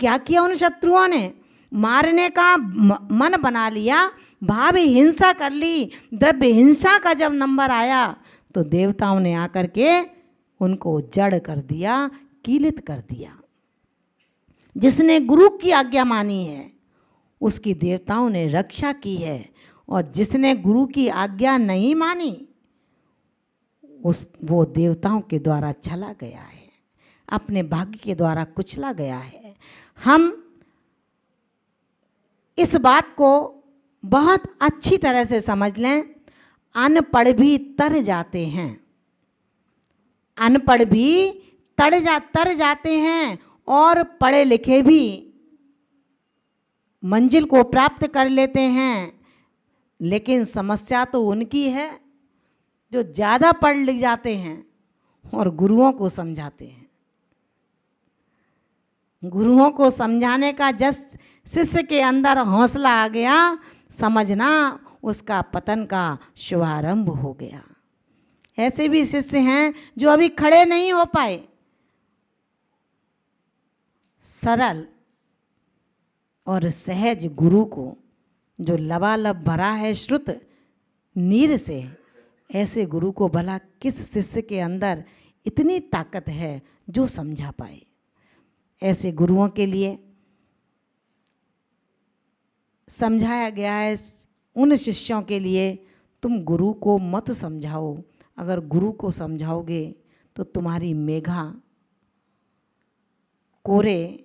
क्या किया उन शत्रुओं ने? मारने का मन बना लिया, भाव हिंसा कर ली। द्रव्य हिंसा का जब नंबर आया तो देवताओं ने आकर के उनको जड़ कर दिया, कीलित कर दिया। जिसने गुरु की आज्ञा मानी है उसकी देवताओं ने रक्षा की है, और जिसने गुरु की आज्ञा नहीं मानी वो देवताओं के द्वारा छला गया है, अपने भाग्य के द्वारा कुचला गया है। हम इस बात को बहुत अच्छी तरह से समझ लें। अनपढ़ भी तर जाते हैं, अनपढ़ भी तर जाते हैं, और पढ़े लिखे भी मंजिल को प्राप्त कर लेते हैं। लेकिन समस्या तो उनकी है जो ज़्यादा पढ़ लिख जाते हैं और गुरुओं को समझाते हैं। गुरुओं को समझाने का जस शिष्य के अंदर हौसला आ गया, समझना उसका पतन का शुभारंभ हो गया। ऐसे भी शिष्य हैं जो अभी खड़े नहीं हो पाए। सरल और सहज गुरु को जो लबालब भरा है श्रुत नीर से, ऐसे गुरु को भला किस शिष्य के अंदर इतनी ताकत है जो समझा पाए। ऐसे गुरुओं के लिए समझाया गया है, उन शिष्यों के लिए तुम गुरु को मत समझाओ। अगर गुरु को समझाओगे तो तुम्हारी मेघा कोरे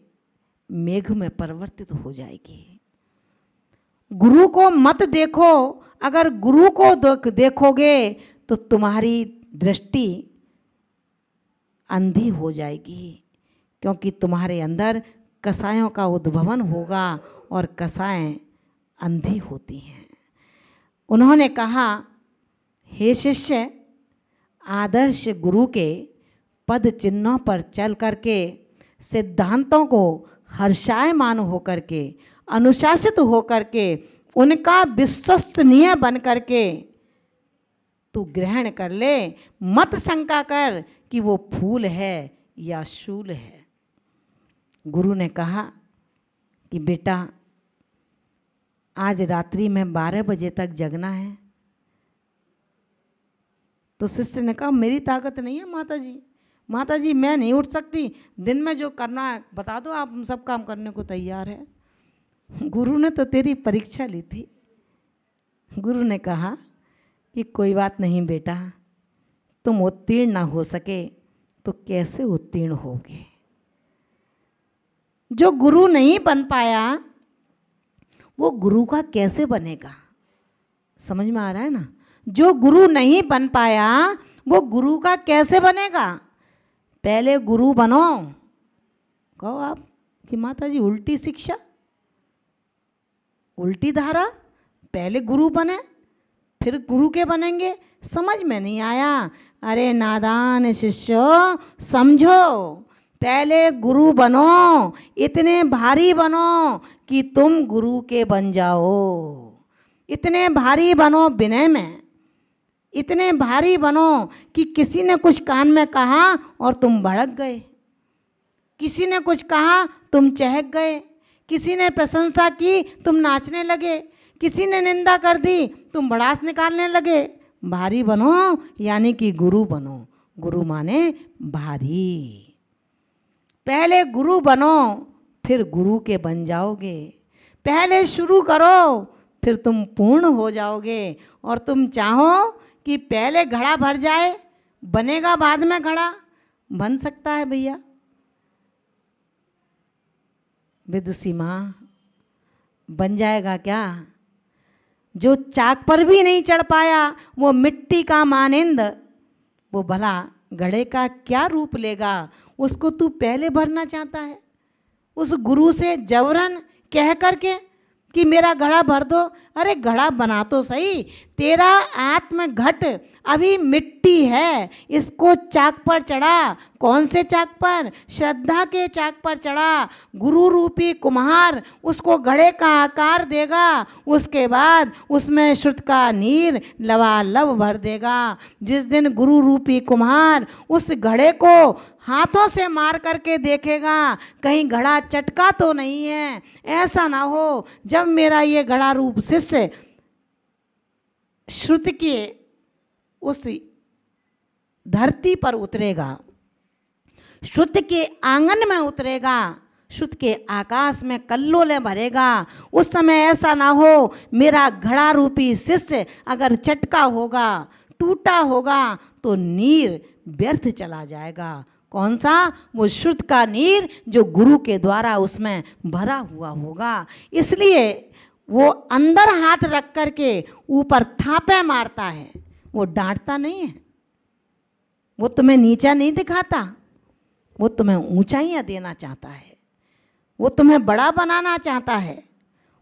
मेघ में परिवर्तित हो जाएगी। गुरु को मत देखो, अगर गुरु को देखोगे तो तुम्हारी दृष्टि अंधी हो जाएगी, क्योंकि तुम्हारे अंदर कसायों का उद्भवन होगा और कसाएं अंधी होती हैं। उन्होंने कहा, हे शिष्य, आदर्श गुरु के पद चिन्हों पर चल करके, सिद्धांतों को हर्षायमान होकर के, अनुशासित होकर के, उनका विश्वसनीय बन करके तू ग्रहण कर ले। मत शंका कर कि वो फूल है या शूल है। गुरु ने कहा कि बेटा आज रात्रि में 12 बजे तक जगना है। तो शिष्य ने कहा, मेरी ताकत नहीं है माता जी मैं नहीं उठ सकती, दिन में जो करना है बता दो, आप सब काम करने को तैयार है। गुरु ने तो तेरी परीक्षा ली थी। गुरु ने कहा कि कोई बात नहीं बेटा, तुम उत्तीर्ण ना हो सके तो कैसे उत्तीर्ण होगे। जो गुरु नहीं बन पाया वो गुरु का कैसे बनेगा? समझ में आ रहा है ना? जो गुरु नहीं बन पाया वो गुरु का कैसे बनेगा? पहले गुरु बनो। कहो आप कि माता जी उल्टी शिक्षा, उल्टी धारा, पहले गुरु बने फिर गुरु के बनेंगे। समझ में नहीं आया? अरे नादान शिष्यों, समझो, पहले गुरु बनो, इतने भारी बनो कि तुम गुरु के बन जाओ। इतने भारी बनो विनय में, इतने भारी बनो कि किसी ने कुछ कान में कहा और तुम भड़क गए, किसी ने कुछ कहा तुम चहक गए, किसी ने प्रशंसा की तुम नाचने लगे, किसी ने निंदा कर दी तुम भड़ास निकालने लगे। भारी बनो यानी कि गुरु बनो। गुरु माने भारी। पहले गुरु बनो फिर गुरु के बन जाओगे। पहले शुरू करो फिर तुम पूर्ण हो जाओगे। और तुम चाहो कि पहले घड़ा भर जाए, बनेगा बाद में घड़ा? बन सकता है भैया? विदुषी माँ, बन जाएगा क्या? जो चाक पर भी नहीं चढ़ पाया वो मिट्टी का मानिंद, वो भला घड़े का क्या रूप लेगा? उसको तू पहले भरना चाहता है? उस गुरु से जबरन कह करके कि मेरा घड़ा भर दो, अरे घड़ा बना तो सही, तेरा आत्म घट अभी मिट्टी है, इसको चाक पर चढ़ा। कौन से चाक पर? श्रद्धा के चाक पर चढ़ा। गुरु रूपी कुम्हार उसको घड़े का आकार देगा, उसके बाद उसमें शुद्ध का नीर लबालब भर देगा। जिस दिन गुरु रूपी कुम्हार उस घड़े को हाथों से मार करके देखेगा कहीं घड़ा चटका तो नहीं है, ऐसा ना हो जब मेरा ये घड़ा रूप शिष्य श्रुति के उस धरती पर उतरेगा, श्रुति के आंगन में उतरेगा, श्रुति के आकाश में कल्लोलें भरेगा, उस समय ऐसा ना हो मेरा घड़ा रूपी शिष्य अगर चटका होगा, टूटा होगा तो नीर व्यर्थ चला जाएगा। कौन सा? वो शुद्ध का नीर जो गुरु के द्वारा उसमें भरा हुआ होगा। इसलिए वो अंदर हाथ रख करके ऊपर थापे मारता है, वो डांटता नहीं है, वो तुम्हें नीचा नहीं दिखाता, वो तुम्हें ऊंचाइयां देना चाहता है, वो तुम्हें बड़ा बनाना चाहता है।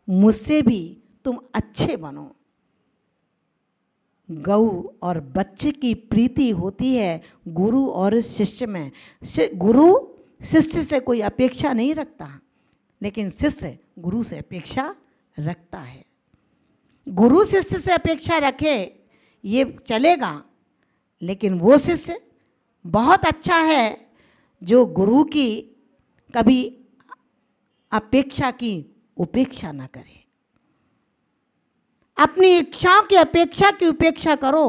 मुझसे भी तुम अच्छे बनो। गौ और बच्चे की प्रीति होती है गुरु और शिष्य में। गुरु शिष्य से कोई अपेक्षा नहीं रखता, लेकिन शिष्य गुरु से अपेक्षा रखता है। गुरु शिष्य से अपेक्षा रखे ये चलेगा, लेकिन वो शिष्य बहुत अच्छा है जो गुरु की कभी अपेक्षा की उपेक्षा ना करे। अपनी इच्छाओं की अपेक्षा की उपेक्षा करो।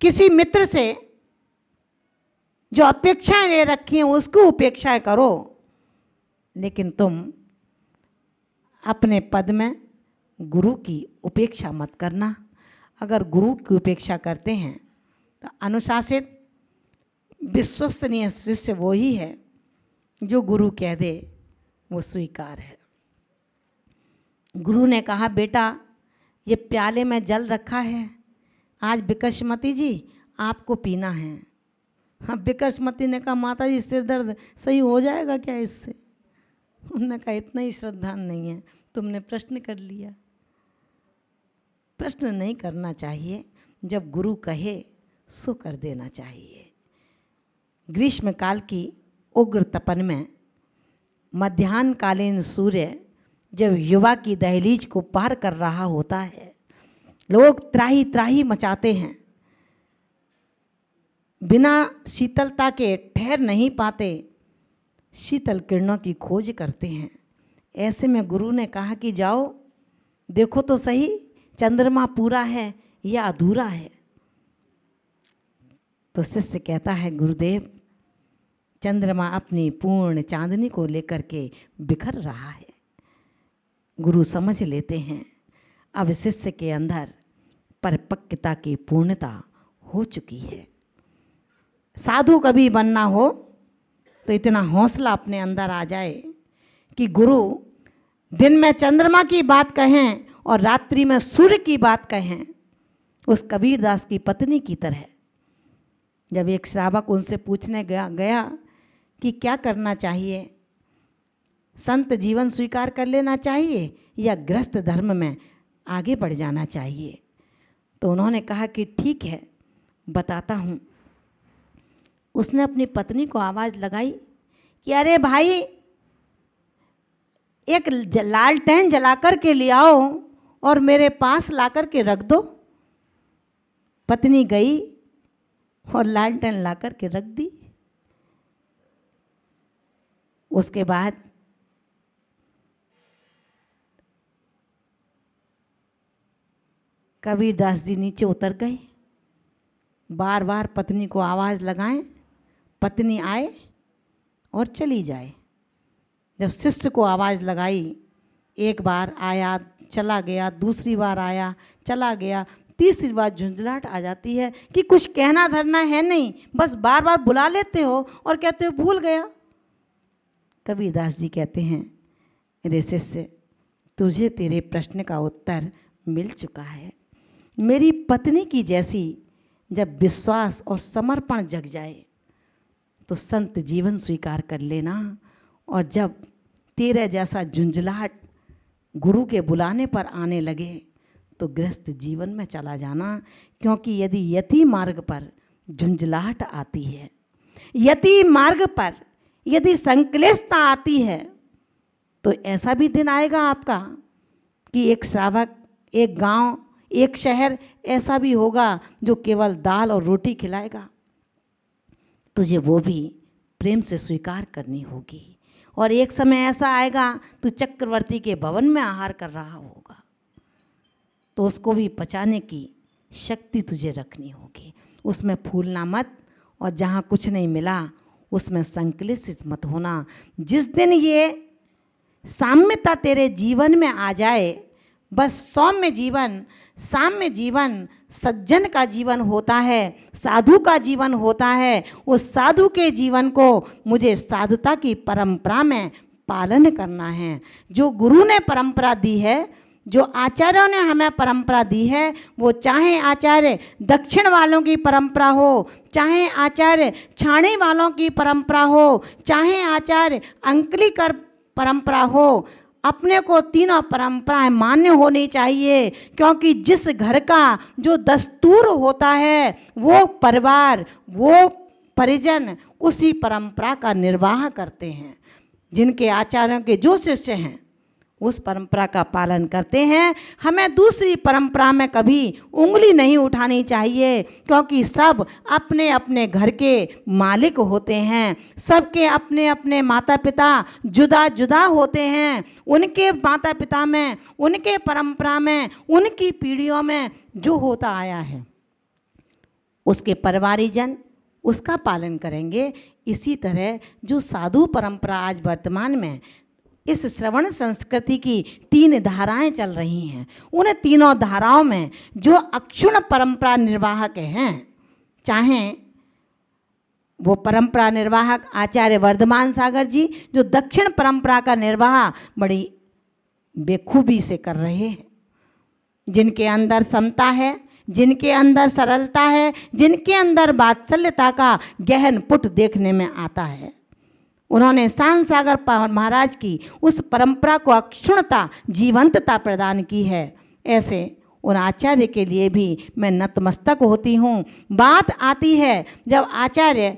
किसी मित्र से जो अपेक्षाएं ले रखी हैं उसकी उपेक्षा करो, लेकिन तुम अपने पद में गुरु की उपेक्षा मत करना। अगर गुरु की उपेक्षा करते हैं तो अनुशासित विश्वसनीय शिष्य वो ही है जो गुरु कह दे वो स्वीकार है। गुरु ने कहा, बेटा ये प्याले में जल रखा है, आज बिकशमती जी आपको पीना है। हाँ, बिकशमती ने कहा, माता जी सिर दर्द सही हो जाएगा क्या इससे? उन्होंने कहा, इतना ही श्रद्धा नहीं है, तुमने प्रश्न कर लिया। प्रश्न नहीं करना चाहिए, जब गुरु कहे सो कर देना चाहिए। ग्रीष्म काल की उग्र तपन में मध्याह्नकालीन सूर्य जब युवा की दहलीज को पार कर रहा होता है, लोग त्राही त्राही मचाते हैं, बिना शीतलता के ठहर नहीं पाते, शीतल किरणों की खोज करते हैं। ऐसे में गुरु ने कहा कि जाओ देखो तो सही, चंद्रमा पूरा है या अधूरा है। तो शिष्य कहता है, गुरुदेव चंद्रमा अपनी पूर्ण चांदनी को लेकर के बिखर रहा है। गुरु समझ लेते हैं अब शिष्य के अंदर परिपक्वता की पूर्णता हो चुकी है। साधु कभी बनना हो तो इतना हौसला अपने अंदर आ जाए कि गुरु दिन में चंद्रमा की बात कहें और रात्रि में सूर्य की बात कहें, उस कबीरदास की पत्नी की तरह। जब एक श्रावक उनसे पूछने गया कि क्या करना चाहिए, संत जीवन स्वीकार कर लेना चाहिए या गृहस्थ धर्म में आगे बढ़ जाना चाहिए, तो उन्होंने कहा कि ठीक है बताता हूँ। उसने अपनी पत्नी को आवाज़ लगाई कि अरे भाई एक लालटेन जला कर के ले आओ और मेरे पास ला कर के रख दो। पत्नी गई और लालटेन ला कर के रख दी। उसके बाद कबीरदास जी नीचे उतर गए, बार बार पत्नी को आवाज़ लगाएं, पत्नी आए और चली जाए। जब शिष्य को आवाज़ लगाई, एक बार आया चला गया, दूसरी बार आया चला गया, तीसरी बार झुंझलाहट आ जाती है कि कुछ कहना धरना है नहीं, बस बार बार बुला लेते हो और कहते हो भूल गया। कबीरदास जी कहते हैं, अरे शिष्य तुझे तेरे प्रश्न का उत्तर मिल चुका है। मेरी पत्नी की जैसी जब विश्वास और समर्पण जग जाए तो संत जीवन स्वीकार कर लेना, और जब तेरे जैसा झुंझलाहट गुरु के बुलाने पर आने लगे तो गृहस्थ जीवन में चला जाना, क्योंकि यदि यति मार्ग पर झुंझलाहट आती है, यति मार्ग पर यदि संक्लेशता आती है, तो ऐसा भी दिन आएगा आपका कि एक श्रावक, एक गांव, एक शहर ऐसा भी होगा जो केवल दाल और रोटी खिलाएगा। तुझे वो भी प्रेम से स्वीकार करनी होगी। और एक समय ऐसा आएगा तू चक्रवर्ती के भवन में आहार कर रहा होगा, तो उसको भी पचाने की शक्ति तुझे रखनी होगी। उसमें फूलना मत, और जहाँ कुछ नहीं मिला उसमें संक्लेशित मत होना। जिस दिन ये साम्यता तेरे जीवन में आ जाए, बस सौम्य जीवन, साम्य जीवन सज्जन का जीवन होता है, साधु का जीवन होता है। उस साधु के जीवन को मुझे साधुता की परंपरा में पालन करना है। जो गुरु ने परंपरा दी है, जो आचार्यों ने हमें परंपरा दी है, वो चाहे आचार्य दक्षिण वालों की परंपरा हो, चाहे आचार्य छाणी वालों की परंपरा हो, चाहे आचार्य अंकलीकर परंपरा हो, अपने को तीनों परंपराएं मान्य होनी चाहिए। क्योंकि जिस घर का जो दस्तूर होता है, वो परिवार, वो परिजन उसी परंपरा का निर्वाह करते हैं। जिनके आचार्यों के जो शिष्य हैं उस परंपरा का पालन करते हैं। हमें दूसरी परंपरा में कभी उंगली नहीं उठानी चाहिए, क्योंकि सब अपने अपने घर के मालिक होते हैं। सबके अपने अपने माता पिता जुदा जुदा होते हैं। उनके माता पिता में, उनके परंपरा में, उनकी पीढ़ियों में जो होता आया है, उसके परिवारीजन उसका पालन करेंगे। इसी तरह जो साधु परंपरा आज वर्तमान में इस श्रवण संस्कृति की 3 धाराएं चल रही हैं, उन तीनों धाराओं में जो अक्षुण्ण परंपरा निर्वाहक हैं, चाहे वो परंपरा निर्वाहक आचार्य वर्धमान सागर जी, जो दक्षिण परंपरा का निर्वाह बड़ी बेखूबी से कर रहे हैं, जिनके अंदर समता है, जिनके अंदर सरलता है, जिनके अंदर वात्सल्यता का गहन पुट देखने में आता है। उन्होंने शांत सागर महाराज की उस परंपरा को अक्षुण्णता, जीवंतता प्रदान की है। ऐसे उन आचार्य के लिए भी मैं नतमस्तक होती हूँ। बात आती है जब आचार्य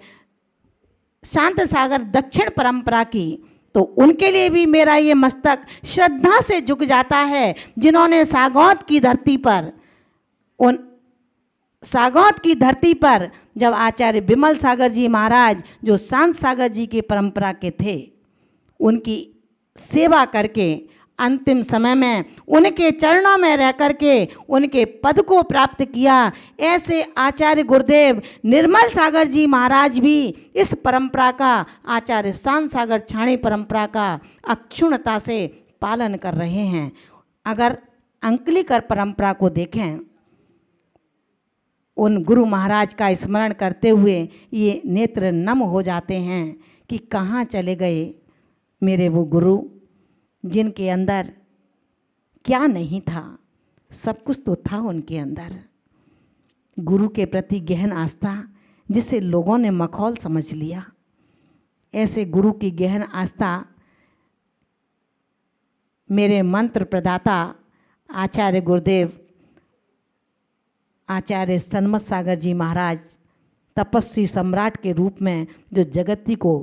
शांत सागर दक्षिण परंपरा की, तो उनके लिए भी मेरा ये मस्तक श्रद्धा से झुक जाता है, जिन्होंने सागौत की धरती पर, उन सागौत की धरती पर जब आचार्य विमल सागर जी महाराज, जो शांत सागर जी की परंपरा के थे, उनकी सेवा करके अंतिम समय में उनके चरणों में रह करके उनके पद को प्राप्त किया, ऐसे आचार्य गुरुदेव निर्मल सागर जी महाराज भी इस परंपरा का, आचार्य शांत सागर छाणी परंपरा का अक्षुण्णता से पालन कर रहे हैं। अगर अंकलीकर परंपरा को देखें, उन गुरु महाराज का स्मरण करते हुए ये नेत्र नम हो जाते हैं कि कहाँ चले गए मेरे वो गुरु, जिनके अंदर क्या नहीं था, सब कुछ तो था उनके अंदर। गुरु के प्रति गहन आस्था जिसे लोगों ने मखौल समझ लिया, ऐसे गुरु की गहन आस्था मेरे मंत्र प्रदाता आचार्य गुरुदेव आचार्य सन्मत सागर जी महाराज, तपस्वी सम्राट के रूप में जो जगती को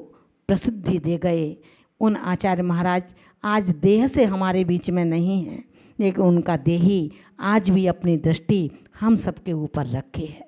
प्रसिद्धि दे गए, उन आचार्य महाराज आज देह से हमारे बीच में नहीं हैं, लेकिन उनका देही आज भी अपनी दृष्टि हम सबके ऊपर रखे है।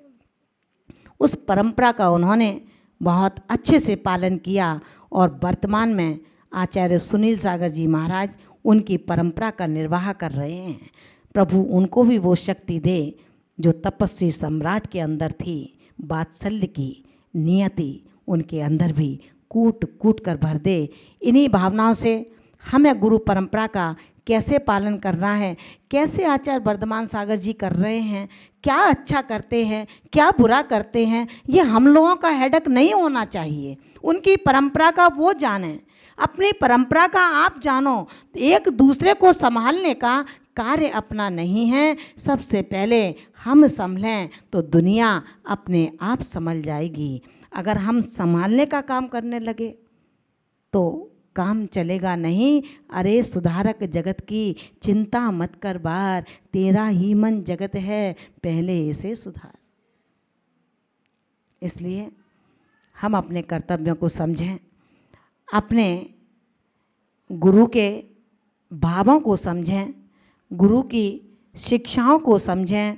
उस परंपरा का उन्होंने बहुत अच्छे से पालन किया और वर्तमान में आचार्य सुनील सागर जी महाराज उनकी परंपरा का निर्वाह कर रहे हैं। प्रभु उनको भी वो शक्ति दे जो तपस्वी सम्राट के अंदर थी। वात्सल्य की नियति उनके अंदर भी कूट कूट कर भर दे। इन्हीं भावनाओं से हमें गुरु परंपरा का कैसे पालन करना है, कैसे आचार्य वर्धमान सागर जी कर रहे हैं, क्या अच्छा करते हैं, क्या बुरा करते हैं, ये हम लोगों का हेडक नहीं होना चाहिए। उनकी परंपरा का वो जानें, अपनी परंपरा का आप जानो। एक दूसरे को संभालने का कार्य अपना नहीं है, सबसे पहले हम संभलें तो दुनिया अपने आप संभल जाएगी। अगर हम संभालने का काम करने लगे तो काम चलेगा नहीं। अरे सुधारक जगत की चिंता मत कर बार, तेरा ही मन जगत है, पहले इसे सुधार। इसलिए हम अपने कर्तव्यों को समझें, अपने गुरु के भावों को समझें, गुरु की शिक्षाओं को समझें,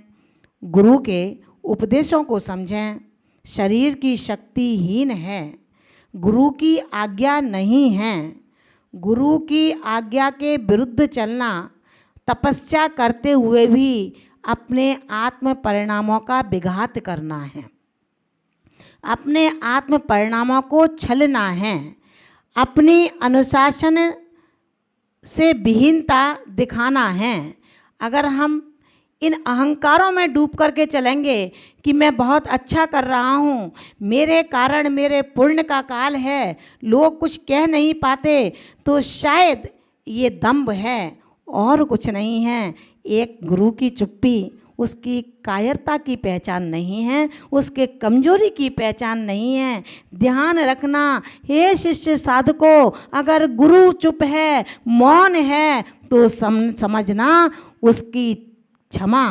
गुरु के उपदेशों को समझें। शरीर की शक्तिहीन है, गुरु की आज्ञा नहीं है। गुरु की आज्ञा के विरुद्ध चलना, तपस्या करते हुए भी अपने आत्म परिणामों का विघात करना है, अपने आत्म परिणामों को छलना है, अपनी अनुशासन से विहीनता दिखाना है। अगर हम इन अहंकारों में डूब करके चलेंगे कि मैं बहुत अच्छा कर रहा हूँ, मेरे कारण मेरे पुण्य का काल है, लोग कुछ कह नहीं पाते, तो शायद ये दंभ है और कुछ नहीं है। एक गुरु की चुप्पी उसकी कायरता की पहचान नहीं है, उसके कमजोरी की पहचान नहीं है। ध्यान रखना हे शिष्य साधको, अगर गुरु चुप है, मौन है, तो समझना उसकी क्षमा,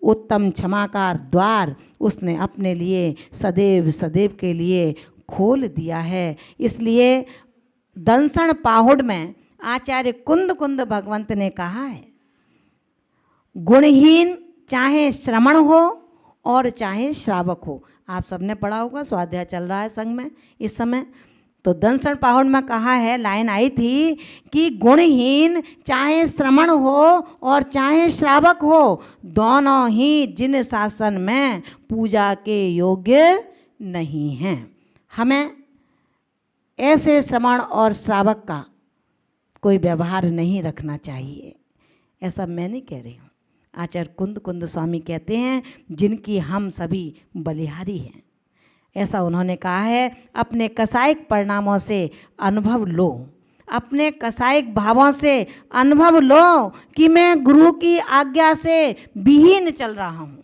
उत्तम क्षमा का द्वार उसने अपने लिए सदैव सदैव के लिए खोल दिया है। इसलिए दंसण पाहुड़ में आचार्य कुंद कुंद भगवंत ने कहा है, गुणहीन चाहे श्रमण हो और चाहे श्रावक हो। आप सबने पढ़ा होगा, स्वाध्याय चल रहा है संघ में इस समय। तो दंसण पाहुड़ में कहा है, लाइन आई थी कि गुणहीन चाहे श्रमण हो और चाहे श्रावक हो, दोनों ही जिन शासन में पूजा के योग्य नहीं हैं। हमें ऐसे श्रमण और श्रावक का कोई व्यवहार नहीं रखना चाहिए। ऐसा मैं नहीं कह रही हूँ, आचार्य कुंद कुंद स्वामी कहते हैं, जिनकी हम सभी बलिहारी हैं। ऐसा उन्होंने कहा है। अपने कसायिक परिणामों से अनुभव लो, अपने कसायिक भावों से अनुभव लो कि मैं गुरु की आज्ञा से विहीन चल रहा हूँ।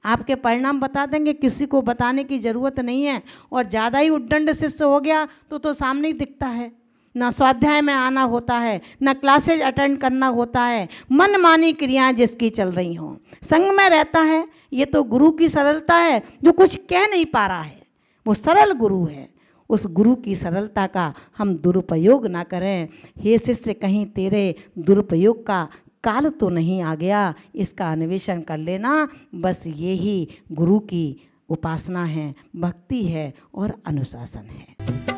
आपके परिणाम बता देंगे, किसी को बताने की ज़रूरत नहीं है। और ज़्यादा ही उद्दंड शिष्य हो गया तो सामने ही दिखता है, ना स्वाध्याय में आना होता है, ना क्लासेज अटेंड करना होता है, मनमानी क्रियाएं जिसकी चल रही हों, संग में रहता है। ये तो गुरु की सरलता है, जो कुछ कह नहीं पा रहा है, वो सरल गुरु है। उस गुरु की सरलता का हम दुरुपयोग ना करें। हे शिष्य, कहीं तेरे दुरुपयोग का काल तो नहीं आ गया, इसका अन्वेषण कर लेना। बस ये ही गुरु की उपासना है, भक्ति है और अनुशासन है।